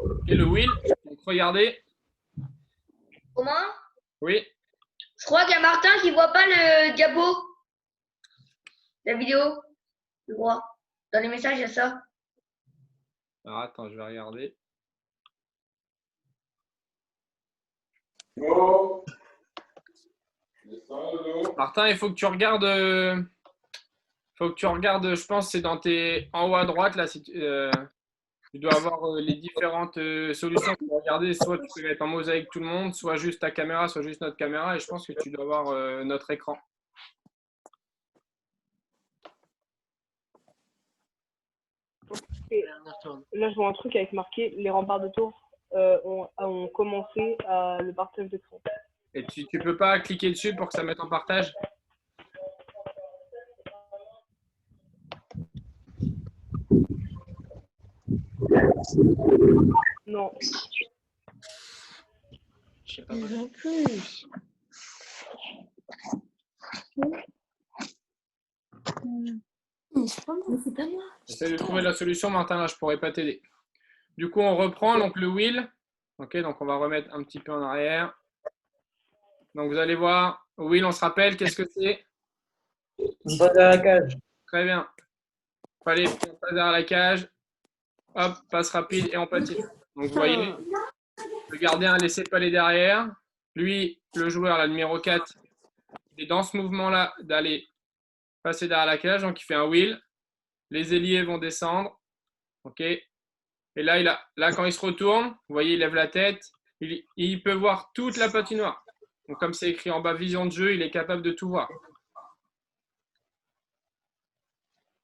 Ok, le wheel. Donc regardez. Comment? Oui. Je crois qu'il y a Martin qui voit pas le diabo. La vidéo. Je vois. Dans les messages, il y a ça. Alors attends, je vais regarder. Martin, il faut que tu regardes. Je pense, c'est dans tes. En haut à droite, là, si tu dois avoir les différentes solutions pour regarder. Soit tu peux mettre en mosaïque tout le monde, soit juste ta caméra, soit juste notre caméra. Et je pense que tu dois avoir notre écran. Et là, je vois un truc avec marqué les remparts de Tours ont commencé à le partage d'écran. Et tu peux pas cliquer dessus pour que ça mette en partage? Non. Je sais pas. Non plus. C'est pas moi. J'essaie de trouver la solution, Martin, là, je pourrais pas t'aider. Du coup, on reprend donc le wheel. Ok, donc on va remettre un petit peu en arrière. Donc vous allez voir, wheel, on se rappelle, qu'est-ce que c'est? On passe à la cage. Très bien. Fallait qu'on passe derrière la cage. Hop, passe rapide et on patine. Donc vous voyez, le gardien a laissé le palais derrière. Lui, le joueur, la numéro 4, il est dans ce mouvement-là d'aller passer derrière la cage. Donc il fait un wheel. Les ailiers vont descendre. Ok. Et là, quand il se retourne, vous voyez, il lève la tête. Il peut voir toute la patinoire. Donc comme c'est écrit en bas, vision de jeu, il est capable de tout voir.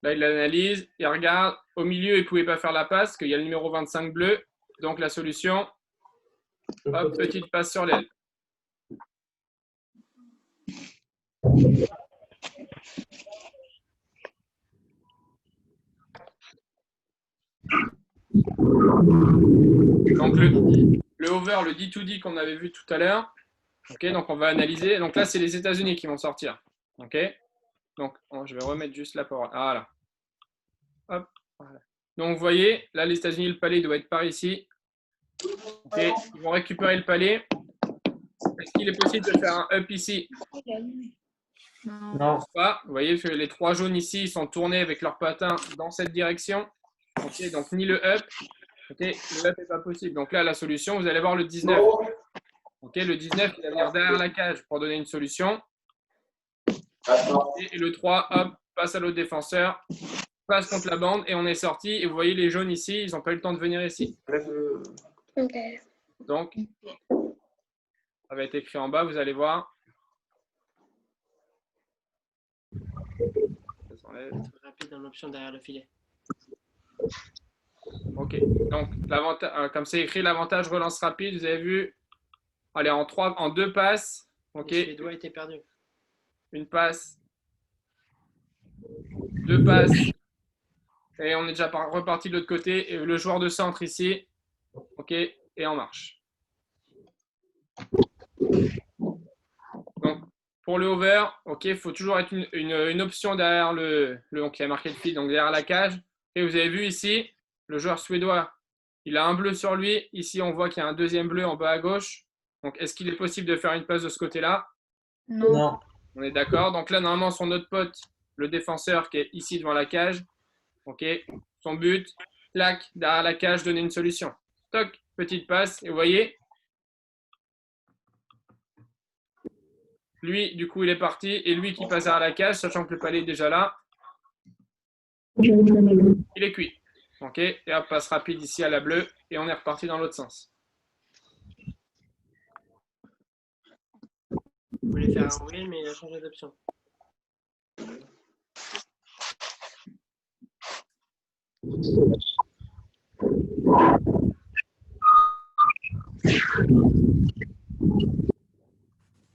Là, il l'analyse, il regarde. Au milieu, il ne pouvait pas faire la passe, parce qu'il y a le numéro 25 bleu. Donc, la solution, hop, petite passe sur l'aile. Donc, le over, le D2D qu'on avait vu tout à l'heure. Ok, donc on va analyser. Donc là, c'est les États-Unis qui vont sortir. Ok. Donc, je vais remettre juste la parole. Ah, là. Hop. Voilà. Donc, vous voyez, là, les États-Unis, le palais doit être par ici. Ok. Ils vont récupérer le palais. Est-ce qu'il est possible de faire un up ici? Non. Pas. Vous voyez que les trois jaunes ici, ils sont tournés avec leurs patins dans cette direction. Ok. Donc, ni le up. Ok. Le up n'est pas possible. Donc là, la solution, vous allez voir le 19. Ok. Le 19, il va venir derrière la cage pour donner une solution. Et le 3, hop, passe à l'autre défenseur, passe contre la bande et on est sorti. Et vous voyez les jaunes ici, ils n'ont pas eu le temps de venir ici. Ok. Donc, ça va être écrit en bas, vous allez voir. Ça s'enlève. Rapide dans l'option derrière le filet. Ok, donc comme c'est écrit, l'avantage relance rapide, vous avez vu. Allez, en deux passes. Ok. Les doigts étaient perdus. Une passe. Deux passes. Et on est déjà reparti de l'autre côté. Et le joueur de centre ici. Ok. Et en marche. Donc, pour le over, ok, il faut toujours être une option derrière donc il y a marqué le fil, donc derrière la cage. Et vous avez vu ici, le joueur suédois, il a un bleu sur lui. Ici, on voit qu'il y a un deuxième bleu en bas à gauche. Donc, est-ce qu'il est possible de faire une passe de ce côté-là? Non. On est d'accord. Donc là, normalement, son autre pote, le défenseur qui est ici devant la cage. Ok. Son but, clac, derrière la cage, donner une solution. Toc, petite passe. Et vous voyez, lui, du coup, il est parti. Et lui qui passe derrière la cage, sachant que le palais est déjà là, il est cuit. Ok. Et hop, passe rapide ici à la bleue. Et on est reparti dans l'autre sens. Vous voulez faire un wheel, mais il a changé d'option.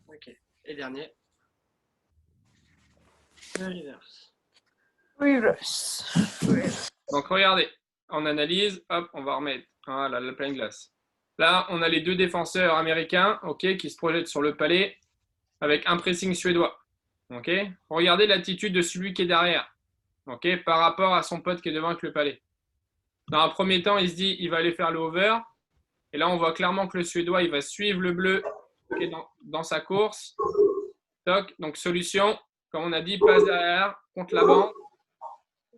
Ok. Et dernier. Le reverse. Donc, regardez, on analyse, hop, on va remettre la pleine glace. Là, on a les deux défenseurs américains, ok, qui se projettent sur le palais avec un pressing suédois. Ok, regardez l'attitude de celui qui est derrière, ok, par rapport à son pote qui est devant avec le palais. Dans un premier temps, il se dit, il va aller faire le over. Et là, on voit clairement que le Suédois, il va suivre le bleu okay, dans sa course. Toc. Donc, solution, comme on a dit, passe derrière, contre la bande.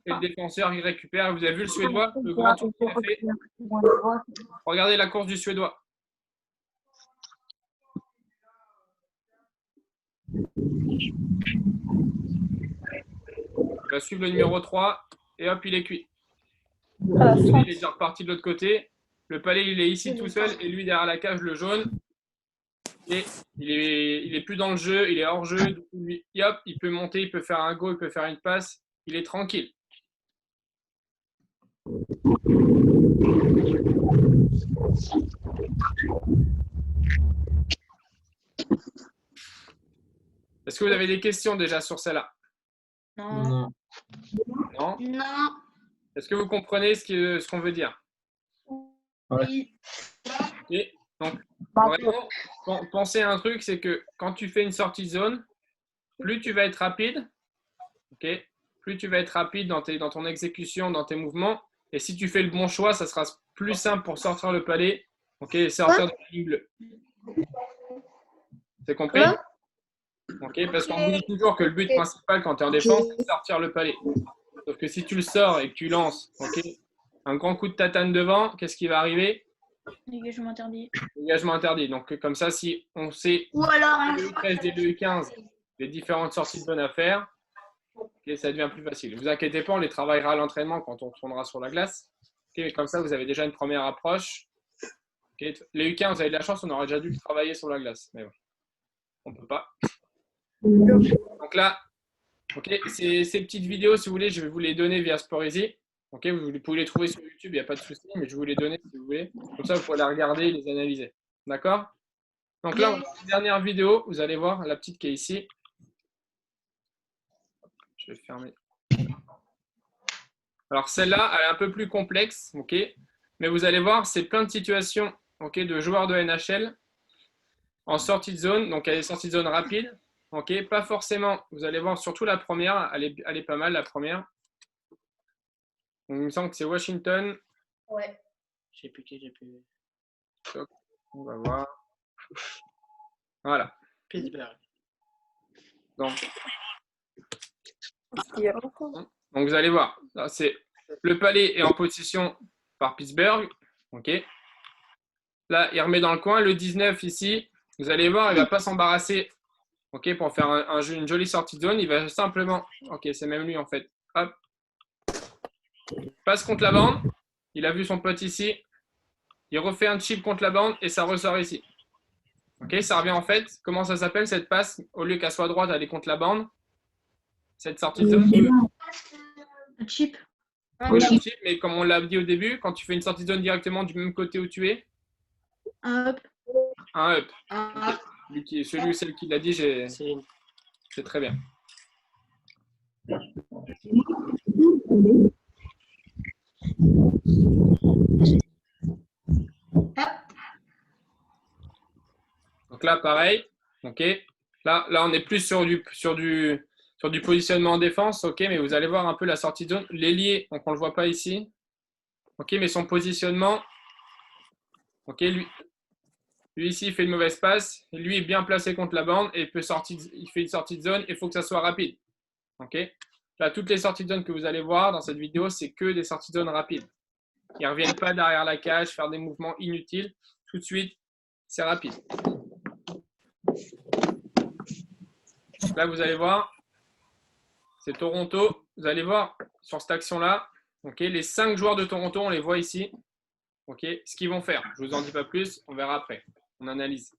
Et le défenseur, il récupère. Vous avez vu le Suédois, le grand tour qu'il a fait. Regardez la course du Suédois. Il va suivre le numéro 3 et hop, il est cuit. Il est déjà reparti de l'autre côté. Le palais, il est ici tout seul et lui derrière la cage, le jaune. Et il est plus dans le jeu, il est hors jeu. Du coup, lui, hop, il peut monter, il peut faire un go, il peut faire une passe. Il est tranquille. Est-ce que vous avez des questions déjà sur celle-là? Non. Non? Non. Est-ce que vous comprenez ce qu'on veut dire? Oui. Et donc, vraiment, pensez à un truc, c'est que quand tu fais une sortie de zone, plus tu vas être rapide, okay, plus tu vas être rapide dans ton exécution, dans tes mouvements. Et si tu fais le bon choix, ça sera plus simple pour sortir le palais, okay, et sortir de la ligne bleue. C'est compris? Okay, parce qu'on vous dit toujours que le but principal quand tu es en défense, c'est de sortir le palais. Sauf que si tu le sors et que tu lances, okay, un grand coup de tatane devant, qu'est-ce qui va arriver? Dégagement interdit. Dégagement interdit. Donc, comme ça, si on sait Ou alors un le 13 et le 15, les différentes sorties de zone à faire, okay, ça devient plus facile. Ne vous inquiétez pas, on les travaillera à l'entraînement quand on tournera sur la glace. Okay, mais comme ça, vous avez déjà une première approche. Okay, les U15, vous avez de la chance, on aurait déjà dû le travailler sur la glace. Mais bon, on ne peut pas. Donc là, okay, ces petites vidéos, si vous voulez, je vais vous les donner via Sporisy. Okay, vous pouvez les trouver sur YouTube, il n'y a pas de souci, mais je vais vous les donner si vous voulez. Comme ça, vous pouvez les regarder et les analyser. D'accord? Donc là, la dernière vidéo, vous allez voir la petite qui est ici. Je vais fermer. Alors celle-là, elle est un peu plus complexe, okay, mais vous allez voir, c'est plein de situations, okay, de joueurs de NHL en sortie de zone. Donc, elle est sortie de zone rapide. Okay, pas forcément, vous allez voir, surtout la première, elle est pas mal, la première. Donc, il me semble que c'est Washington. Ouais. J'ai piqué, j'ai pu. On va voir. Voilà. Pittsburgh. Donc, vous allez voir, là, c'est le palais est en position par Pittsburgh. Okay. Là, il remet dans le coin. Le 19 ici, vous allez voir, il ne va pas s'embarrasser, okay, pour faire une jolie sortie de zone. Il va simplement, ok, c'est même lui en fait. Hop. Passe contre la bande. Il a vu son pote ici. Il refait un chip contre la bande et ça ressort ici. Ok, ça revient en fait. Comment ça s'appelle cette passe? Au lieu qu'elle soit à droite, elle est contre la bande. Cette sortie de zone. Un chip. Oui, un chip, mais comme on l'a dit au début, quand tu fais une sortie de zone directement du même côté où tu es. Un up. Un up. Celui ou celle qui l'a dit, c'est très bien. Donc là, pareil. Ok. Là, on est plus sur du positionnement en défense. Ok, mais vous allez voir un peu la sortie de zone. L'ailier, donc on ne le voit pas ici. Ok, mais son positionnement. Ok, lui ici, il fait une mauvaise passe. Lui est bien placé contre la bande et il fait une sortie de zone. Il faut que ça soit rapide. Ok. Là, toutes les sorties de zone que vous allez voir dans cette vidéo, c'est que des sorties de zone rapides. Ils ne reviennent pas derrière la cage, faire des mouvements inutiles. Tout de suite, c'est rapide. Là, vous allez voir, c'est Toronto. Vous allez voir sur cette action-là, okay, les 5 joueurs de Toronto, on les voit ici. Okay, ce qu'ils vont faire, je ne vous en dis pas plus, on verra après. On analyse.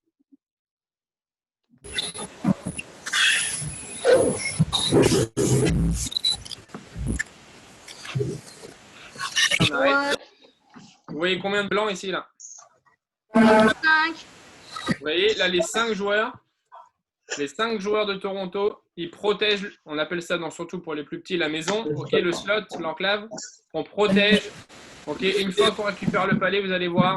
On arrête. Vous voyez combien de blancs ici là? 5. Vous voyez là les 5 joueurs de Toronto, il protège, on appelle ça surtout pour les plus petits, la maison, ok, le slot, l'enclave, on protège, ok, et une fois qu'on récupère le palais, vous allez voir,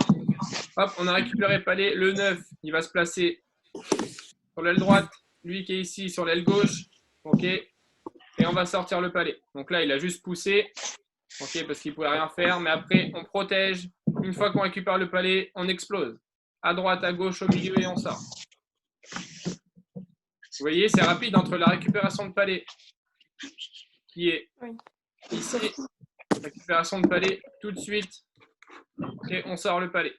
hop, on a récupéré le palais, le 9, il va se placer sur l'aile droite, lui qui est ici sur l'aile gauche, ok, et on va sortir le palais. Donc là, il a juste poussé, ok, parce qu'il ne pouvait rien faire, mais après, on protège, une fois qu'on récupère le palais, on explose, à droite, à gauche, au milieu, et on sort. Vous voyez, c'est rapide entre la récupération de palais qui est ici, récupération de palais tout de suite, et on sort le palais.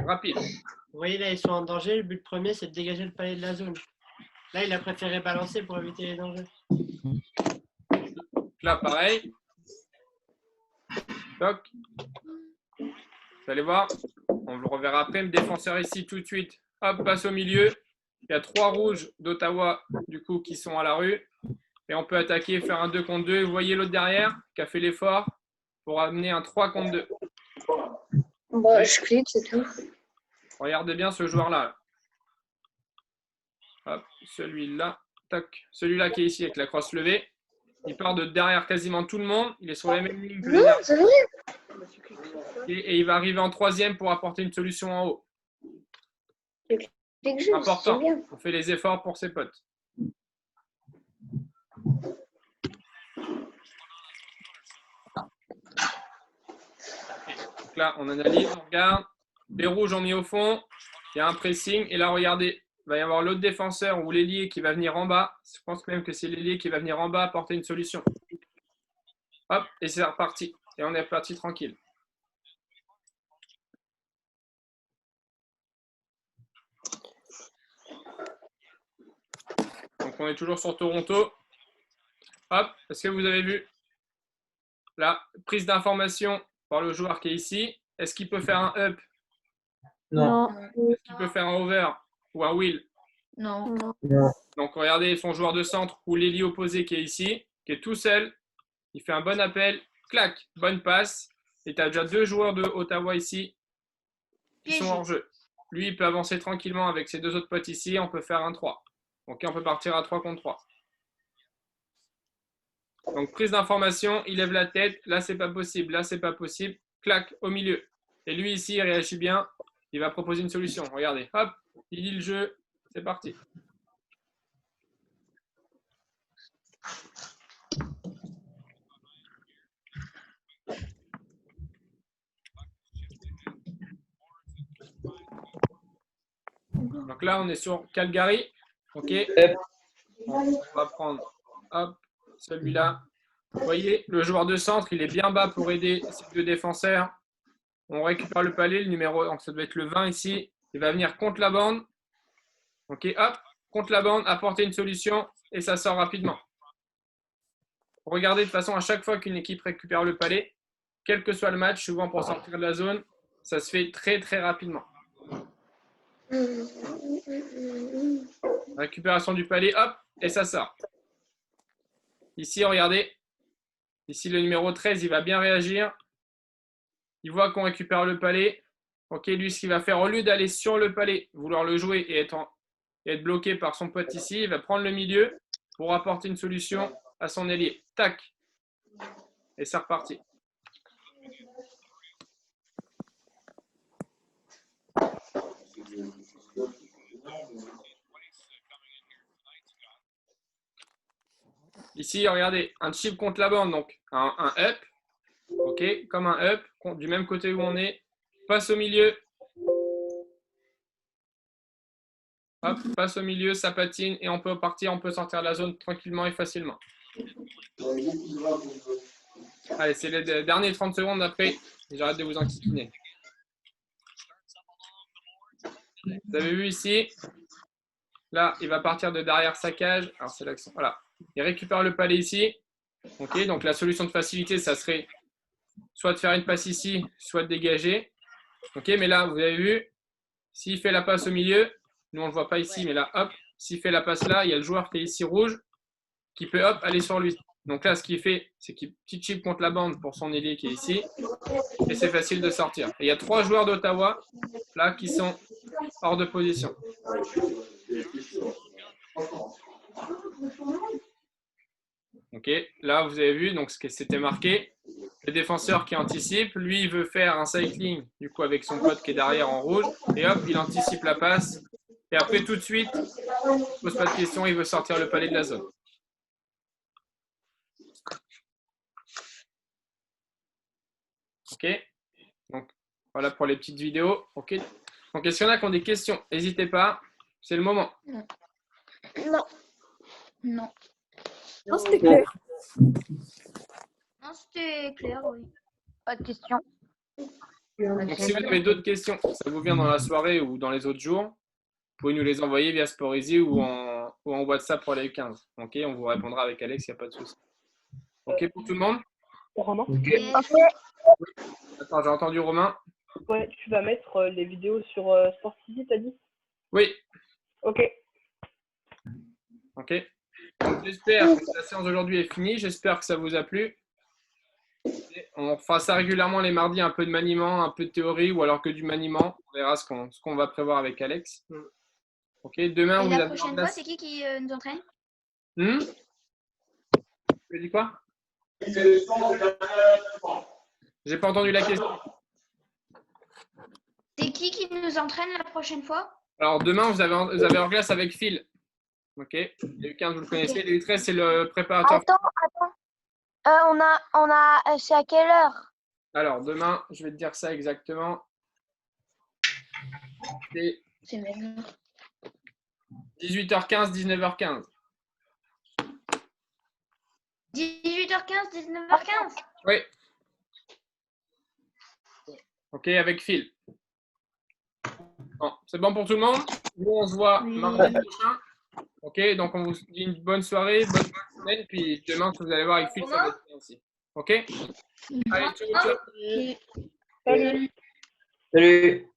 Rapide. Vous voyez, là, ils sont en danger. Le but premier, c'est de dégager le palais de la zone. Là, il a préféré balancer pour éviter les dangers. Là, pareil. Toc. Vous allez voir, on le reverra après. Le défenseur ici tout de suite. Hop, passe au milieu. Il y a 3 rouges d'Ottawa, du coup, qui sont à la rue. Et on peut attaquer, faire un 2 contre 2. Vous voyez l'autre derrière, qui a fait l'effort pour amener un 3 contre 2. Bon, je clique, c'est tout. Regardez bien ce joueur-là. Hop, celui-là. Tac. Celui-là qui est ici avec la crosse levée. Il part de derrière quasiment tout le monde. Il est sur la même ligne que les derniers. C'est vrai. Et il va arriver en 3e pour apporter une solution en haut. C'est Important. bien. On fait les efforts pour ses potes. Donc là, on analyse, on regarde. Les rouges ont mis au fond. Il y a un pressing. Et là, regardez, il va y avoir l'autre défenseur ou l'ailier qui va venir en bas. Je pense même que c'est l'ailier qui va venir en bas apporter une solution. Hop, et c'est reparti. Et on est parti tranquille. Donc, on est toujours sur Toronto. Hop, est-ce que vous avez vu la prise d'information par le joueur qui est ici? Est-ce qu'il peut faire un up? Non. Est-ce qu'il peut faire un over ou un wheel? Non. Donc, regardez son joueur de centre ou l'ailier opposé qui est ici, qui est tout seul. Il fait un bon appel. Clac, bonne passe. Et tu as déjà 2 joueurs de Ottawa ici qui sont hors jeu. Lui, il peut avancer tranquillement avec ses 2 autres potes ici. On peut faire un 3. Ok, on peut partir à 3 contre 3. Donc, prise d'information, il lève la tête. Là, c'est pas possible. Là, c'est pas possible. Clac, au milieu. Et lui, ici, il réagit bien. Il va proposer une solution. Regardez, hop, il lit le jeu. C'est parti. Donc là, on est sur Calgary. OK. On va prendre celui-là. Vous voyez, le joueur de centre, il est bien bas pour aider ces 2 défenseurs. On récupère le palais, le numéro, donc ça doit être le 20 ici. Il va venir contre la bande. OK, hop, contre la bande, apporter une solution et ça sort rapidement. Regardez de façon à chaque fois qu'une équipe récupère le palais, quel que soit le match, souvent pour sortir de la zone, ça se fait très très rapidement. Récupération du palais, hop, et ça sort. Ici, regardez. Ici, le numéro 13, il va bien réagir. Il voit qu'on récupère le palais. Ok, lui, ce qu'il va faire, au lieu d'aller sur le palais, vouloir le jouer et être bloqué par son pote ici, il va prendre le milieu pour apporter une solution à son ailier. Tac. Et c'est reparti. Ici, regardez, un chip contre la bande, donc un up, ok, comme un up, du même côté où on est, passe au milieu, hop, passe au milieu, ça patine et on peut partir, on peut sortir de la zone tranquillement et facilement. Allez, c'est les derniers 30 secondes après, j'arrête de vous enquiquiner. Vous avez vu ici, là, il va partir de derrière sa cage, alors c'est l'accent, voilà. Il récupère le palais ici. Ok, donc la solution de facilité, ça serait soit de faire une passe ici, soit de dégager. Ok, mais là, vous avez vu, s'il fait la passe au milieu, nous on ne le voit pas ici, mais là, hop, s'il fait la passe là, il y a le joueur qui est ici rouge, qui peut, hop, aller sur lui. Donc là, ce qu'il fait, c'est qu'il petit chip contre la bande pour son ailier qui est ici, et c'est facile de sortir. Et il y a 3 joueurs d'Ottawa, là, qui sont hors de position. Ok, là vous avez vu donc ce que c'était marqué. Le défenseur qui anticipe, lui il veut faire un cycling du coup avec son pote qui est derrière en rouge et hop il anticipe la passe et après tout de suite, il ne pose pas de questions, il veut sortir le palais de la zone. Ok, donc voilà pour les petites vidéos. Ok, donc est-ce qu'il y en a qui ont des questions? N'hésitez pas, c'est le moment. Non. Non. Non, c'était clair. Non, c'était clair, oui. Pas de question. Donc si vous avez d'autres questions, ça vous vient dans la soirée ou dans les autres jours, vous pouvez nous les envoyer via Sporisy ou en WhatsApp pour les U15. Ok, on vous répondra avec Alex, il n'y a pas de souci. Ok pour tout le monde? Romain? Attends, j'ai entendu Romain. Ouais, tu vas mettre les vidéos sur Sport TV, t'as dit? Oui. Ok. Ok. Donc, j'espère que la séance d'aujourd'hui est finie. J'espère que ça vous a plu. Et on fera ça régulièrement les mardis, un peu de maniement, un peu de théorie ou alors que du maniement. On verra ce qu'on va prévoir avec Alex. Ok. Demain, Et vous la avez prochaine fois, c'est qui nous entraîne? Tu as dit quoi? J'ai pas entendu la question. C'est qui nous entraîne la prochaine fois? Alors demain, vous avez en classe avec Phil. Ok. Les U15, vous le connaissez. Les U13, c'est le préparateur. Attends. C'est à quelle heure? Alors demain, je vais te dire ça exactement. C'est même. 18h15, 19h15. 18h15, 19h15? Oui. Ok, avec Phil. Bon, c'est bon pour tout le monde? Nous, on se voit mardi prochain. Ok, donc on vous dit une bonne soirée, bonne semaine, puis demain, vous allez voir avec Phil, ça va être bien aussi. Ok? Allez, ciao, ciao. Salut. Salut.